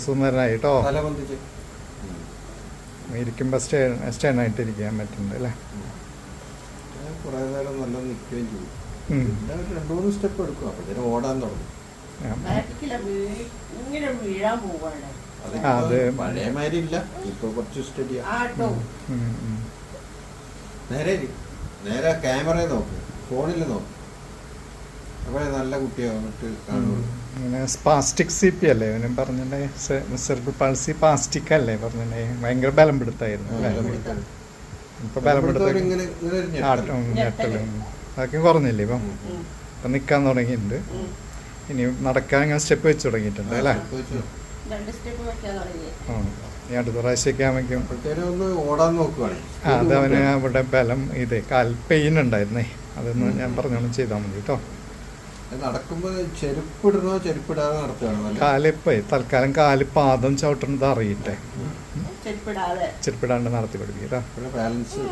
സുന്ദരനായി കേട്ടോ. തല പൊന്തിച്ച് ഇരിക്കുമ്പോൾ സ്റ്റേണായിട്ട് ഇരിക്കാൻ പറ്റുന്നുണ്ട് അല്ലേ. കുറേ നേരം നല്ല നിൽക്കുകയും ചെയ്യും. പിന്നെ 2-3 സ്റ്റെപ്പ് എടുക്കും, അപ്പോഴത്തേനും ഓടാൻ തുടങ്ങും. അത് പഴയ മാതിരി ഇല്ല, ഇപ്പൊ കുറച്ച് സ്റ്റഡിയാ. നേരെ ക്യാമറയിൽ നോക്കും, ഫോണിൽ നോക്കും, അപ്പോഴേ നല്ല കുട്ടിയായിട്ട് കാണുള്ളൂ. സ്പാസ്റ്റിക് CP അല്ലേ അവന് പറഞ്ഞിട്ടുണ്ടെങ്കിൽ, സെർബിൾ പാൾസി പാസ്റ്റിക് അല്ലേ പറഞ്ഞിട്ടുണ്ടെങ്കിൽ ഭയങ്കര ബലം പിടുത്തായിരുന്നു. ഇപ്പൊ ബലം പിടുത്തലും അതൊക്കെ കുറഞ്ഞില്ലേ ഇപ്പം. ഇപ്പം നിൽക്കാൻ തുടങ്ങിയിട്ടുണ്ട്. ഇനി നടക്കാൻ ഇങ്ങനെ സ്റ്റെപ്പ് വെച്ച് തുടങ്ങിയിട്ടുണ്ട് അല്ലേ. ഇനി അടുത്ത പ്രാവശ്യമൊക്കെ ആവുമ്പോഴേക്കും അത് അവന് അവിടെ ബലം ഇത് കാൽ പെയിൻ ഉണ്ടായിരുന്നേ, അതൊന്ന് ഞാൻ പറഞ്ഞോണം ചെയ്താൽ മതി കേട്ടോ. നടക്കുമ്പോൾ ചെരുപ്പിടണോ ചെരുപ്പിടാതെ നടത്തുകയാണോ? കാലിപ്പോ തൽക്കാലം കാല് പാദം ചവിട്ടുന്നത് അറിയിട്ടെ, ചെരുപ്പിടാണ്ട് നടത്തി പഠിപ്പിക്കാം. ബാലൻസ്